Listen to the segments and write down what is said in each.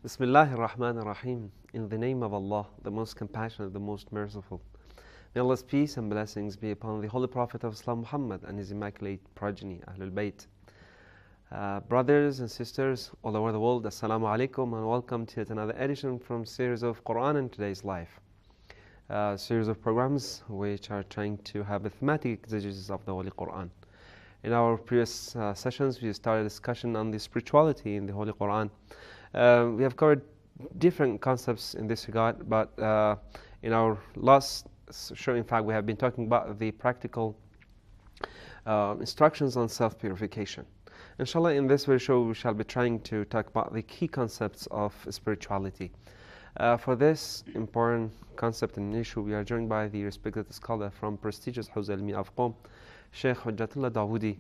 Bismillahir Rahmanir Rahim. In the name of Allah, the most compassionate, the most merciful. May Allah's peace and blessings be upon the Holy Prophet of Islam Muhammad and his immaculate progeny, Ahlul Bayt. Brothers and sisters all over the world, Assalamu alaikum and welcome to yet another edition from series of Quran in Today's Life. A series of programs which are trying to have a thematic exegesis of the Holy Quran. In our previous sessions, we started a discussion on the spirituality in the Holy Quran. We have covered different concepts in this regard, but in our last show, in fact, we have been talking about the practical instructions on self-purification. Inshallah, in this very show, we shall be trying to talk about the key concepts of spirituality. For this important concept and issue, we are joined by the respected scholar from prestigious Hawza Ilmiya of Qom, Sheikh Hujjatullah Dawoodi.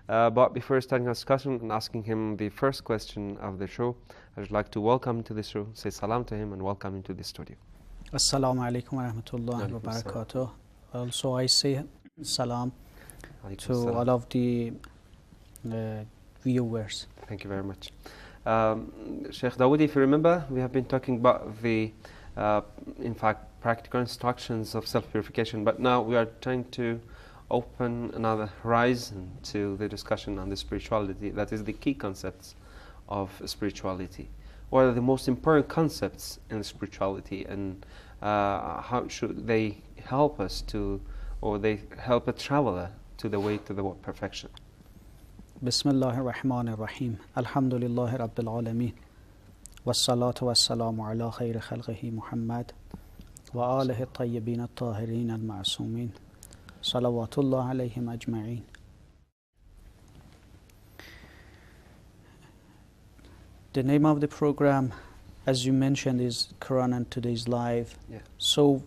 But before starting our discussion and asking him the first question of the show, I would like to welcome him to the show, say salam to him and welcome him to the studio. Assalamu alaikum wa rahmatullahi wa barakatuh. Also, I say salam to all of the viewers. Thank you very much. Sheikh Dawoodi, if you remember, we have been talking about the, in fact, practical instructions of self-purification, but now we are trying to open another horizon to the discussion on the spirituality, that is the key concepts of spirituality. What are the most important concepts in spirituality, and how should they help us to, or they help a traveler to the way to the perfection? Bismillahir Rahmanir Rahim. Alhamdulillahi Rabbil Alameen. Wassalatu wassalamu ala khayri khalqihi Muhammad wa alihi at-tayyibin at-tahirin al-ma'sumin. Salawatullah alayhim ajma'in. The name of the program, as you mentioned, is Quran and Today's Life. Yeah. So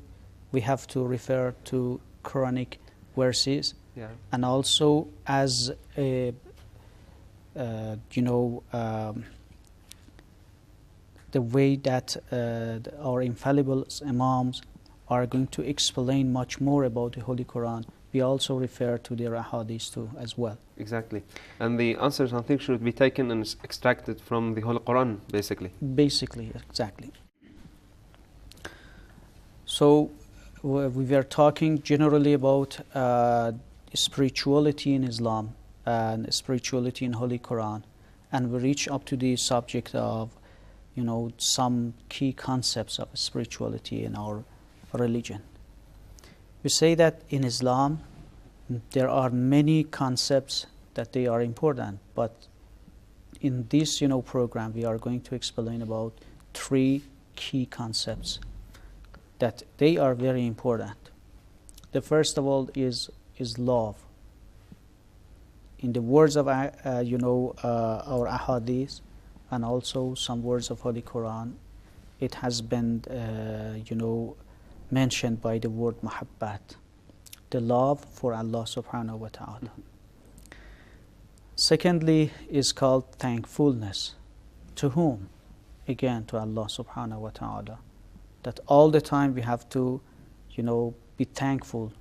we have to refer to Quranic verses, Yeah. and also as a the way that our infallible Imams are going to explain much more about the Holy Quran, we also refer to their ahadith too as well. Exactly. And the answers, I think, should be taken and extracted from the Holy Quran, basically. Basically, exactly. So we were talking generally about spirituality in Islam and spirituality in Holy Quran, and we reach up to the subject of, some key concepts of spirituality in our religion. We say that in Islam there are many concepts that they are important, but in this program we are going to explain about three key concepts that they are very important. The first of all is love. In the words of our ahadith and also some words of Holy Quran, it has been mentioned by the word muhabbat, the love for Allah subhanahu wa ta'ala. Secondly is called thankfulness. To whom? Again, to Allah subhanahu wa ta'ala. That all the time we have to, be thankful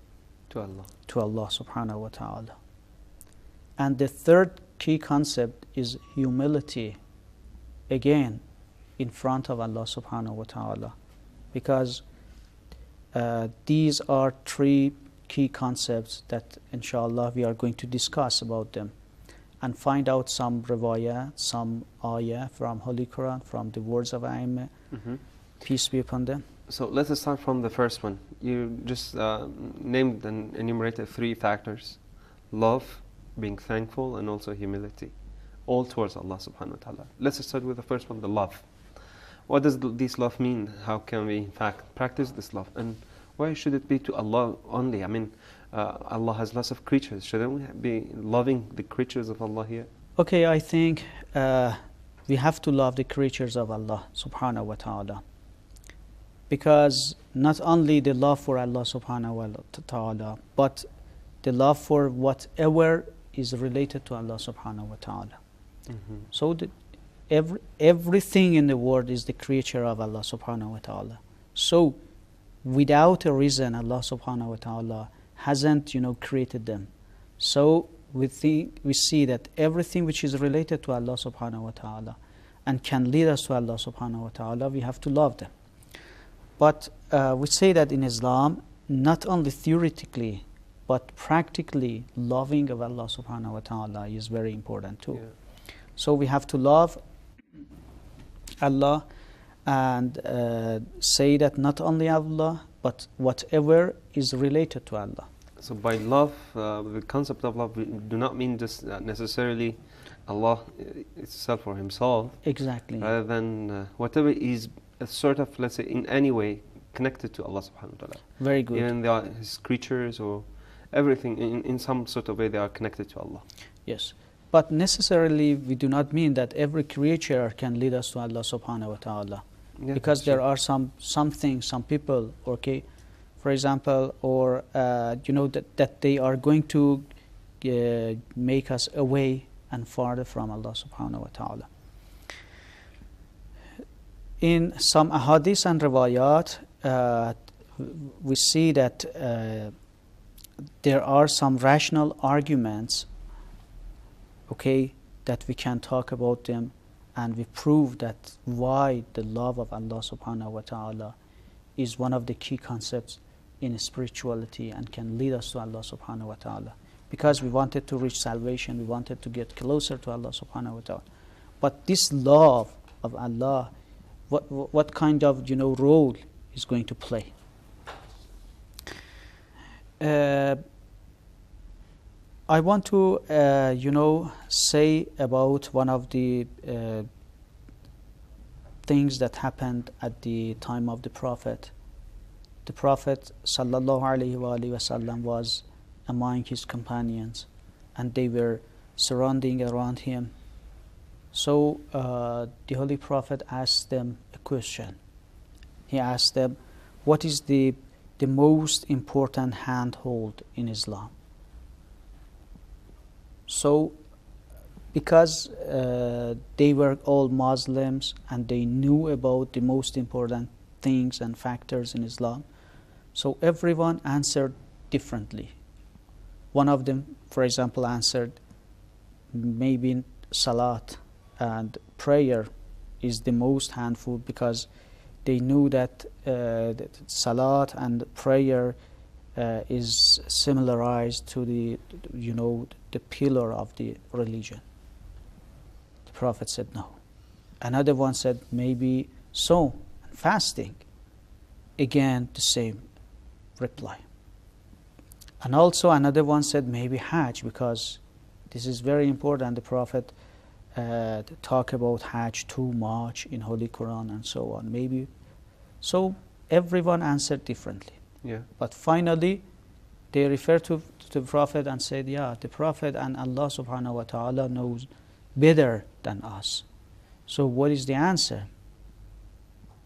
To Allah. to Allah subhanahu wa ta'ala. And the third key concept is humility, again, in front of Allah subhanahu wa ta'ala. Because these are three key concepts that inshallah we are going to discuss about them and find out some riwayah, some ayah from Holy Quran, from the words of A'immah, peace be upon them. So let us start from the first one. You just named and enumerated three factors: love, being thankful, and also humility, all towards Allah subhanahu wa ta'ala. Let's start with the first one, the love. What does this love mean? How can we in fact practice this love? And why should it be to Allah only? I mean, Allah has lots of creatures. Shouldn't we be loving the creatures of Allah here? Okay, I think we have to love the creatures of Allah subhanahu wa ta'ala. Because not only the love for Allah subhanahu wa ta'ala, but the love for whatever is related to Allah subhanahu wa ta'ala. So everything in the world is the creature of Allah subhanahu wa ta'ala. So without a reason, Allah subhanahu wa ta'ala hasn't created them. So we see that everything which is related to Allah subhanahu wa ta'ala, and can lead us to Allah subhanahu wa ta'ala, we have to love them. But we say that in Islam, not only theoretically, but practically loving of Allah subhanahu wa ta'ala is very important too. Yeah. So we have to love Allah and say that not only Allah, but whatever is related to Allah. So by love, the concept of love, we do not mean just necessarily Allah itself or Himself. Exactly. Rather than whatever is a sort of, let's say, in any way connected to Allah subhanahu wa ta'ala. Very good. Even they are His creatures or everything, in some sort of way they are connected to Allah. Yes. But necessarily we do not mean that every creature can lead us to Allah subhanahu wa ta'ala. Yeah, Because sure. there are some things, some people, okay, for example, or that they are going to make us away and farther from Allah subhanahu wa ta'ala. In some ahadith and riwayat, we see that there are some rational arguments, okay, that we can talk about them, and we prove that why the love of Allah subhanahu wa ta'ala is one of the key concepts in spirituality and can lead us to Allah subhanahu wa ta'ala. Because we wanted to reach salvation, we wanted to get closer to Allah subhanahu wa ta'ala. But this love of Allah, what kind of role is going to play? I want to say about one of the things that happened at the time of the Prophet. The Prophet sallallahu alaihi wasallam was among his companions, and they were surrounding around him. So the Holy Prophet asked them a question. He asked them, what is the most important handhold in Islam? So because they were all Muslims and they knew about the most important things and factors in Islam, so everyone answered differently. One of them, for example, answered maybe salat and prayer is the most handful, because they knew that salat and prayer is similarized to the pillar of the religion. The Prophet said no. Another one said maybe Sawm and fasting. Again the same reply. And also another one said maybe Hajj, because this is very important. The Prophet talk about Hajj too much in Holy Quran and so on. Maybe. So everyone answered differently. Yeah. But finally they referred to the Prophet and said, yeah, the Prophet and Allah subhanahu wa ta'ala knows better than us. So what is the answer?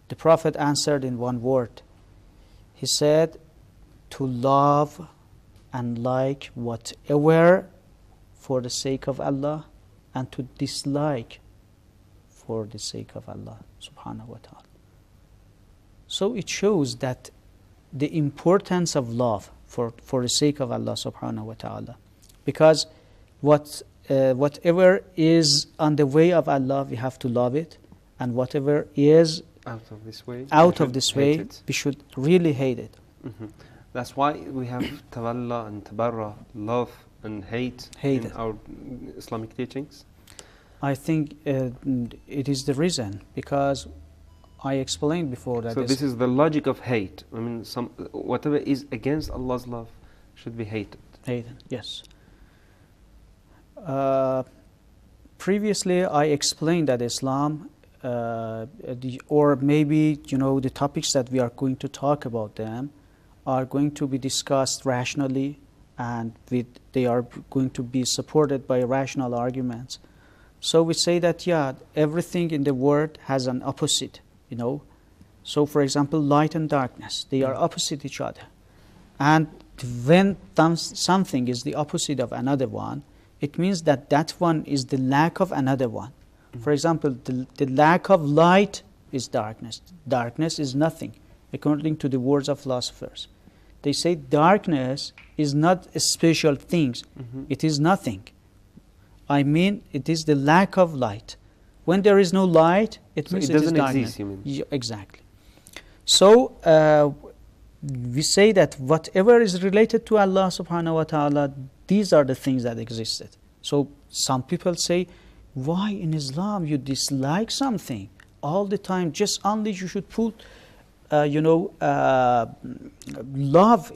The Prophet answered in one word. He said, to love and like whatever for the sake of Allah, and to dislike for the sake of Allah subhanahu wa ta'ala. So it shows that the importance of love for the sake of Allah subhanahu wa ta'ala, because whatever is on the way of Allah, we have to love it, and whatever is out of this way, we should really hate it. Mm-hmm. That's why we have tawalla and tabarra, love and hate in our Islamic teachings. I think it is the reason, because I explained before that. So this is the logic of hate. I mean, whatever is against Allah's love should be hated. Hated, yes. Previously, I explained that Islam, or maybe the topics that we are going to talk about them, are going to be discussed rationally, and they are going to be supported by rational arguments. So we say that, yeah, everything in the world has an opposite, So for example, light and darkness, they are opposite each other. And when something is the opposite of another one, it means that one is the lack of another one. For example, the lack of light is darkness. Darkness is nothing, according to the words of philosophers. They say darkness is not a special thing. It is nothing. I mean, it is the lack of light. When there is no light, it So means it it is doesn't darkness. exist, you mean? Yeah, exactly. So we say that whatever is related to Allah subhanahu wa ta'ala, these are the things that existed. So some people say, why in Islam you dislike something all the time? Just only you should put love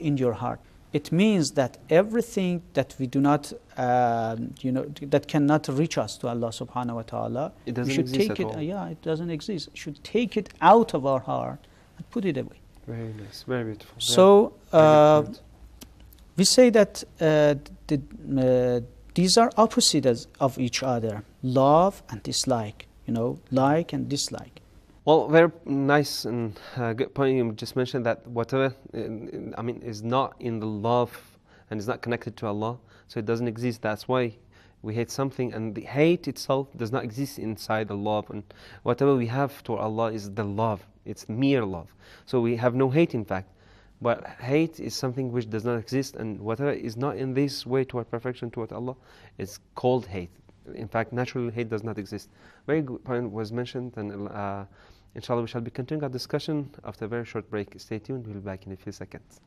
in your heart. It means that everything that we do not, that cannot reach us to Allah subhanahu wa ta'ala, It doesn't we should exist take at it. all. Yeah, it doesn't exist. We should take it out of our heart and put it away. Very nice, very beautiful. So Very good point. we say that these are opposites of each other: love and dislike. Like and dislike. Well, very nice and good point. You just mentioned that whatever, is not in the love and is not connected to Allah, so it doesn't exist. That's why we hate something, and the hate itself does not exist inside the love. And whatever we have toward Allah is the love. It's mere love. So we have no hate, in fact. But hate is something which does not exist, and whatever is not in this way toward perfection toward Allah is called hate. In fact, natural hate does not exist. Very good point was mentioned, and inshallah we shall be continuing our discussion after a very short break. Stay tuned, we'll be back in a few seconds.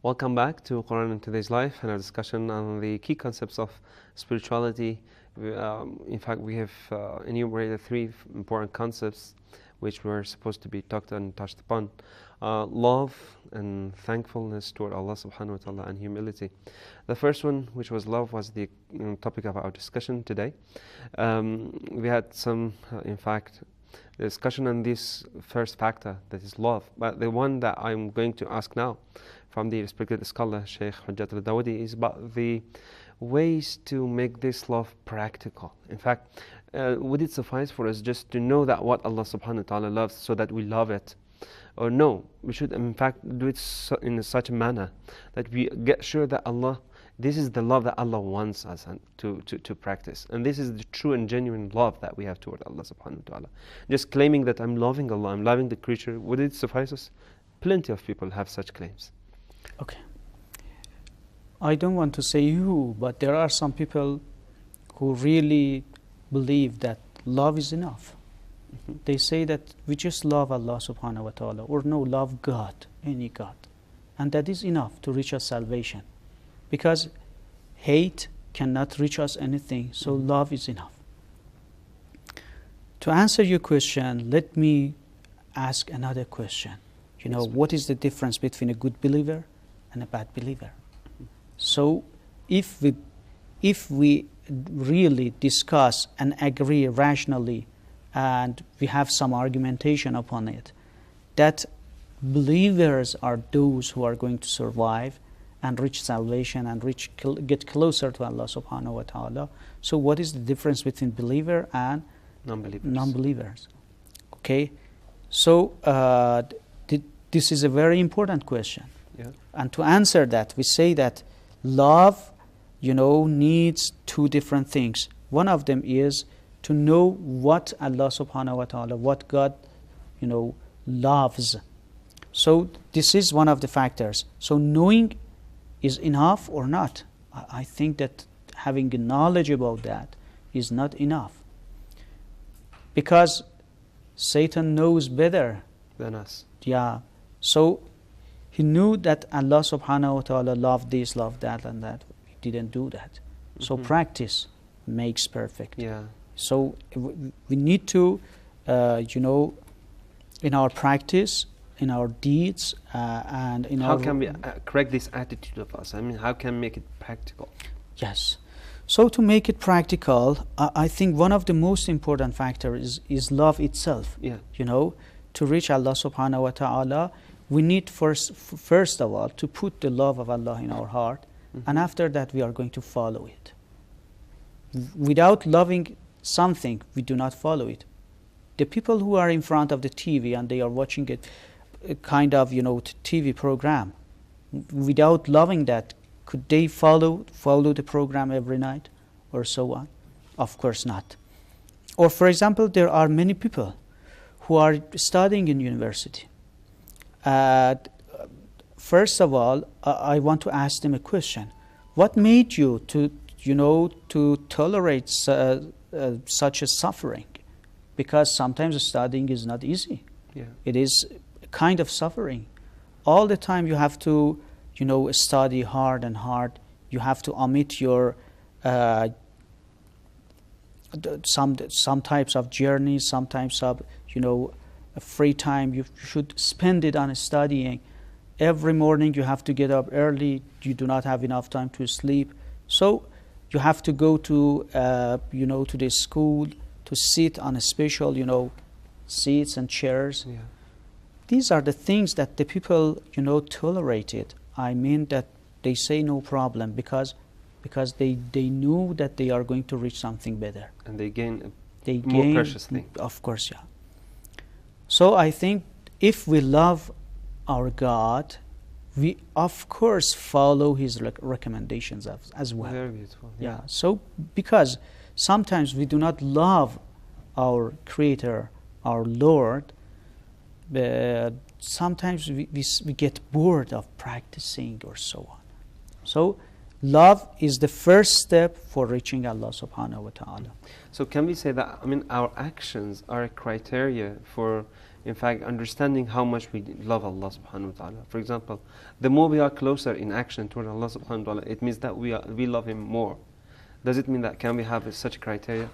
Welcome back to Quran in Today's Life and our discussion on the key concepts of spirituality. In fact, we have enumerated three important concepts which were supposed to be talked and touched upon. Love and thankfulness toward Allah subhanahu wa ta'ala, and humility. The first one, which was love, was the topic of our discussion today. We had some, in fact, discussion on this first factor, that is love. But the one that I'm going to ask now from the respected scholar Sheikh Hujjat al-Dawadi is about the ways to make this love practical. In fact, would it suffice for us just to know that what Allah subhanahu wa ta'ala loves so that we love it? Or no, we should in fact do it in such a manner that we get sure that Allah, this is the love that Allah wants us to practice. And this is the true and genuine love that we have toward Allah subhanahu wa ta'ala. Just claiming that I'm loving Allah, I'm loving the creature, would it suffice us? Plenty of people have such claims. Okay. I don't want to say you, but there are some people who really believe that love is enough. Mm-hmm. They say that we just love Allah subhanahu wa ta'ala, or no, love God, any God. And that is enough to reach us salvation. Because hate cannot reach us anything, so love is enough. To answer your question, let me ask another question. What is the difference between a good believer and a bad believer? So if we really discuss and agree rationally, and we have some argumentation upon it, that believers are those who are going to survive and reach salvation and get closer to Allah subhanahu wa ta'ala. So what is the difference between believer and non-believers? Okay, so this is a very important question. Yeah. And to answer that, we say that love, needs two different things. One of them is to know what Allah subhanahu wa ta'ala, what God, loves. So this is one of the factors. So knowing is enough or not? I think that having knowledge about that is not enough. Because Satan knows better than us. Yeah. So he knew that Allah subhanahu wa ta'ala loved this, loved that, and that. He didn't do that. So practice makes perfect. Yeah. So we need to, in our practice, in our deeds, and in how our... can we correct this attitude of us? How can we make it practical? Yes. So to make it practical, I think one of the most important factors is love itself. Yeah. To reach Allah subhanahu wa ta'ala, we need first of all to put the love of Allah in our heart, and after that we are going to follow it. Without loving something, we do not follow it. The people who are in front of the TV and they are watching a kind of, TV program, without loving that, could they follow the program every night or so on? Of course not. Or for example, there are many people who are studying in university. First of all, I want to ask them a question. What made you to tolerate such a suffering? Because sometimes studying is not easy. Yeah. It is a kind of suffering. All the time you have to, study hard and hard. You have to omit your some types of journeys, some types of free time. You should spend it on studying. Every morning you have to get up early. You do not have enough time to sleep, so you have to go to to the school to sit on a special seats and chairs. Yeah. These are the things that the people tolerated. I mean that they say no problem because they knew that they are going to reach something better. And they gain They more gain, precious thing. Of course, yeah. So I think if we love our God, we of course follow His recommendations as well. Very beautiful. Yeah. So because sometimes we do not love our Creator, our Lord, but sometimes we get bored of practicing or so on. So love is the first step for reaching Allah subhanahu wa ta'ala. So can we say that, our actions are a criteria for, in fact, understanding how much we love Allah subhanahu wa ta'ala? For example, the more we are closer in action toward Allah subhanahu wa ta'ala, it means that we love Him more. Does it mean that can we have such a criteria?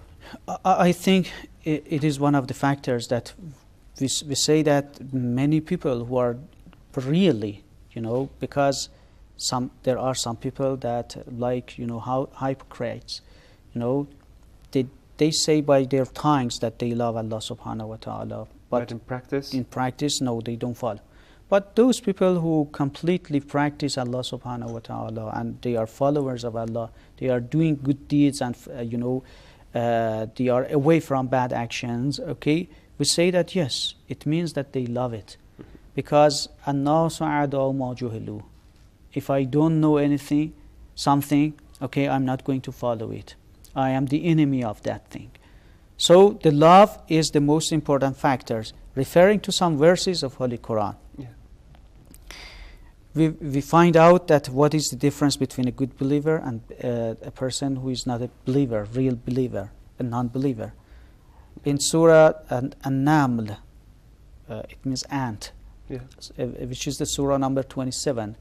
I think it is one of the factors that we say that many people who are really, because there are some people that how hypocrites, they say by their tongues that they love Allah subhanahu wa ta'ala, But in practice, no, they don't follow. But those people who completely practice Allah subhanahu wa ta'ala and they are followers of Allah, they are doing good deeds and they are away from bad actions, okay, we say that yes, it means that they love it. Because النَّاسُ أَعْدَاءُ مَا جُهِلُوا. If I don't know something, okay, I'm not going to follow it. I am the enemy of that thing. So the love is the most important factors, referring to some verses of Holy Quran. Yeah. We find out that what is the difference between a good believer and a person who is not a believer, real believer, a non-believer. In Surah An-Naml, it means ant, Yeah. which is the Surah number 27.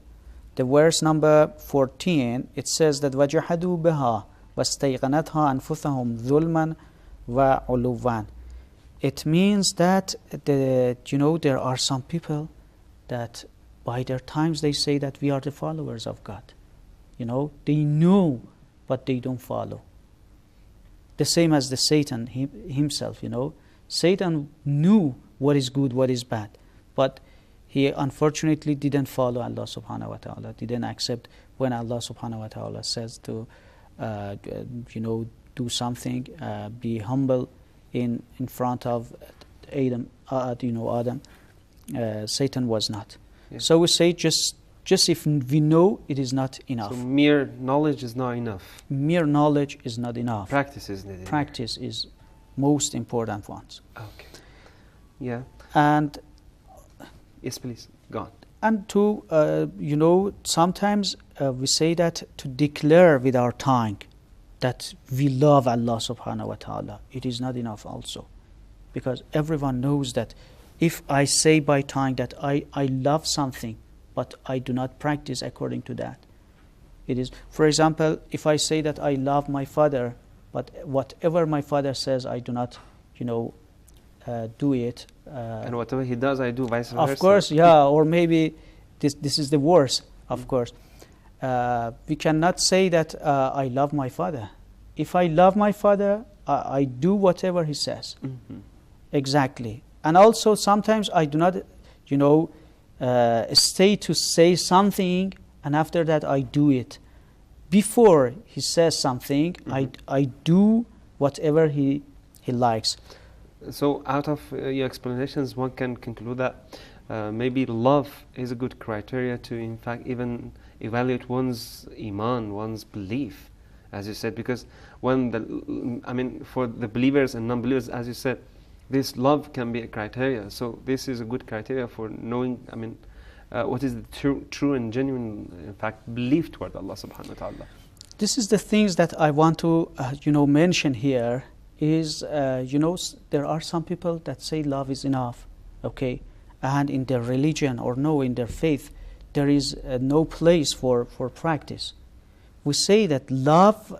The verse number 14, it says that وَجَحَدُوا بِهَا وَاسْتَيْقَنَتْهَا أَنفُسَهُمْ ظُلْمًا وَعُلُوًّا. It means that there are some people that by their times they say that we are the followers of God. They know, but they don't follow. The same as the Satan himself. Satan knew what is good, what is bad, but he unfortunately didn't follow Allah subhanahu wa ta'ala, didn't accept when Allah subhanahu wa ta'ala says to do something, be humble in front of Adam. Satan was not. Yeah. So we say just if we know, it is not enough. So mere knowledge is not enough. Mere knowledge is not enough. Practice is needed. Practice is most important ones. Okay. Yeah. And Yes, please. Go on. And to, sometimes we say that to declare with our tongue that we love Allah subhanahu wa ta'ala, it is not enough also. Because everyone knows that if I say by tongue that I love something, but I do not practice according to that, it is, for example, if I say that I love my father, but whatever my father says, I do not, do it. And whatever he does, I do, vice versa. Of course, yeah, or maybe this is the worst, of course. We cannot say that I love my father. If I love my father, I do whatever he says. Mm-hmm. Exactly. And also sometimes I do not, stay to say something and after that I do it. Before he says something, I do whatever he likes. So out of your explanations, one can conclude that maybe love is a good criteria to, in fact, even evaluate one's iman, one's belief, as you said, because when for the believers and non-believers, as you said, this love can be a criteria. So this is a good criteria for knowing, what is the true and genuine, in fact, belief toward Allah subhanahu wa ta'ala. This is the things that I want to, mention here is, there are some people that say love is enough, okay? And in their religion or in their faith, there is no place for practice. We say that love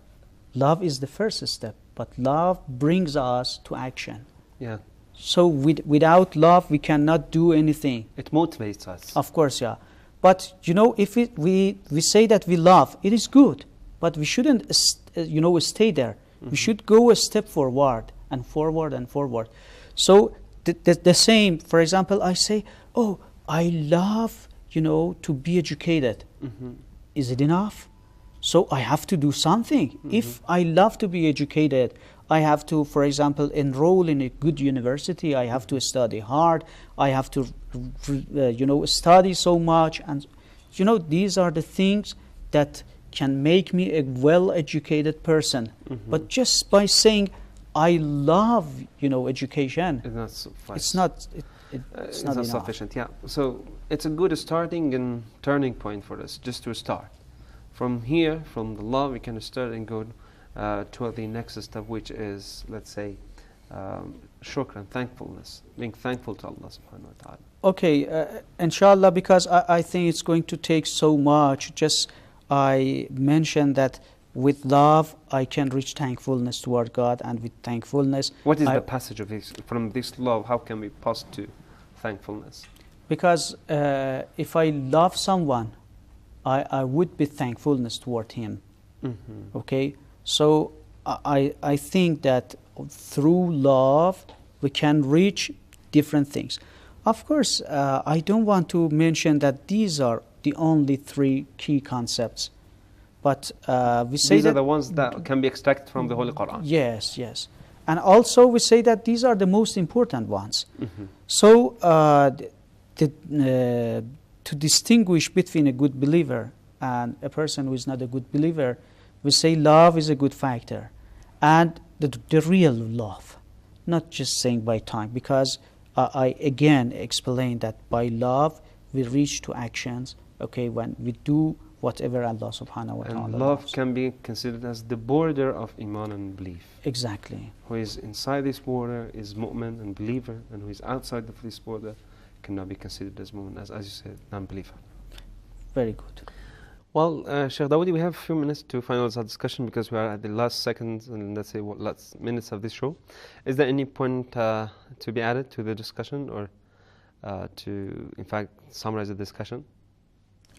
is the first step, but love brings us to action. Yeah. So without love, we cannot do anything. It motivates us. Of course, yeah. But, if we say that we love, it is good. But we shouldn't, stay there. Mm-hmm. We should go a step forward and forward and forward. So the same, for example, I say, oh, I love, to be educated. Mm-hmm. Is it enough? So I have to do something. Mm-hmm. If I love to be educated, I have to, for example, enroll in a good university. I have to study hard. I have to, study so much. And, these are the things that can make me a well-educated person. Mm-hmm. But just by saying, I love, education, it's not enough. sufficient. Yeah. So it's a good starting and turning point for us, just to start. From here, from the love, we can start and go to the next step, which is, let's say, shukran, thankfulness, being thankful to Allah subhanahu wa ta'ala. Okay, inshallah, because I think it's going to take so much. Just I mentioned that with love, I can reach thankfulness toward God, and with thankfulness... What is the passage of this? From this love, how can we pass to thankfulness? Because if I love someone, I would be thankfulness toward him. Mm-hmm. Okay? So I think that through love, we can reach different things. Of course, I don't want to mention that these are the only three key concepts. But we say these are the ones that can be extracted from the Holy Quran. Yes, yes. And also we say that these are the most important ones. Mm-hmm. So to distinguish between a good believer and a person who is not a good believer, we say love is a good factor. And the real love, not just saying by time, because I again explained that by love we reach to actions, okay, when we do whatever Allah subhanahu wa ta'ala And love loves. can be considered as the border of iman and belief. Exactly. Who is inside this border is mu'min and believer, and who is outside of this border cannot be considered as mu'min, as you said, non-believer. Very good. Well, Sheikh Dawoodi, we have a few minutes to finalize our discussion because we are at the last seconds and let's say last minutes of this show. Is there any point to be added to the discussion, or to, in fact, summarize the discussion?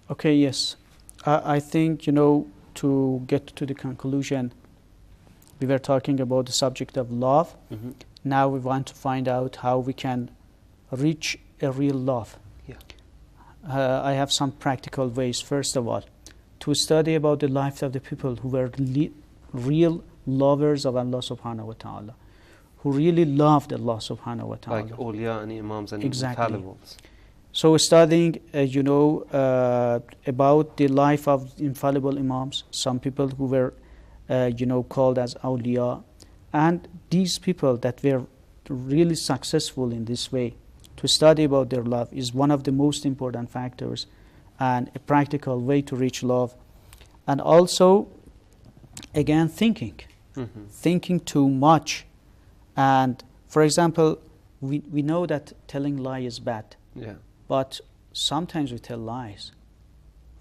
Okay, yes. I think, to get to the conclusion, we were talking about the subject of love. Mm-hmm. Now we want to find out how we can reach a real love. Yeah. I have some practical ways. First of all, to study about the life of the people who were real lovers of Allah subhanahu wa ta'ala, who really loved Allah subhanahu wa ta'ala. Like awliya and imams and Exactly. infallibles. So studying, about the life of infallible imams, some people who were, called as awliya, and these people that were really successful in this way, to study about their love is one of the most important factors and a practical way to reach love. And also, again, thinking. Mm-hmm. Thinking too much. And, for example, we know that telling lie is bad. Yeah. But sometimes we tell lies.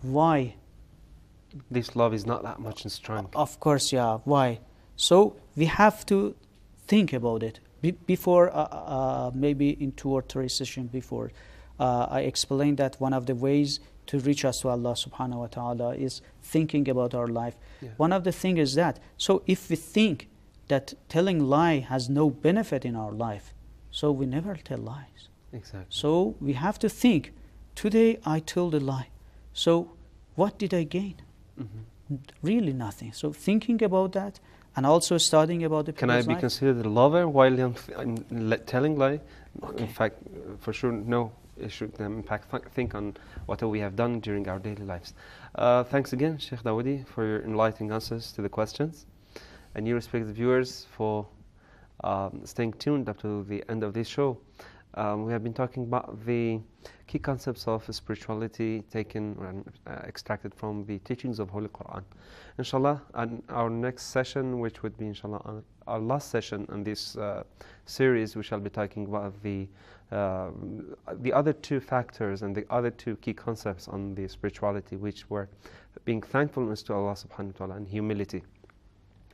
Why? This love is not that much strong. Of course, yeah. Why? So we have to think about it. Before, maybe in 2 or 3 sessions before, I explained that one of the ways to reach us to Allah subhanahu wa ta'ala is thinking about our life. Yeah. One of the things is that, so if we think that telling lie has no benefit in our life, so we never tell lies. Exactly. So we have to think, today I told a lie, so what did I gain? Mm-hmm. Really nothing. So thinking about that And also studying about the Can I people's be life. considered a lover while I'm telling lie? Okay. In fact, for sure, no. It should in fact think on what we have done during our daily lives. Thanks again, Sheikh Dawoodi, for your enlightening answers to the questions. And you respected viewers for staying tuned up to the end of this show. We have been talking about the key concepts of spirituality taken and extracted from the teachings of Holy Quran. Inshallah, and our next session, which would be inshallah our last session in this series, we shall be talking about the other two factors and the other two key concepts on the spirituality, which were being thankfulness to Allah subhanahu wa ta'ala and humility,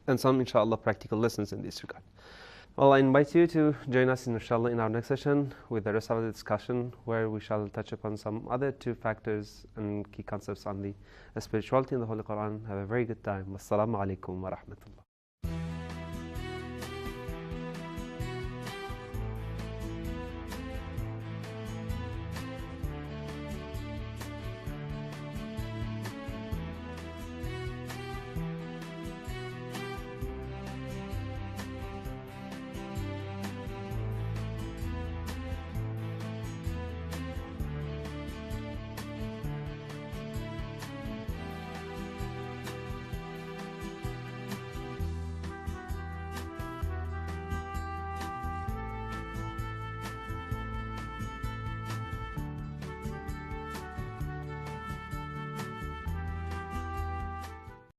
and some inshallah practical lessons in this regard. Well, I invite you to join us inshallah in our next session with the rest of the discussion, where we shall touch upon some other two factors and key concepts on the spirituality in the Holy Quran. Have a very good time. Wassalamu alaikum wa rahmatullah.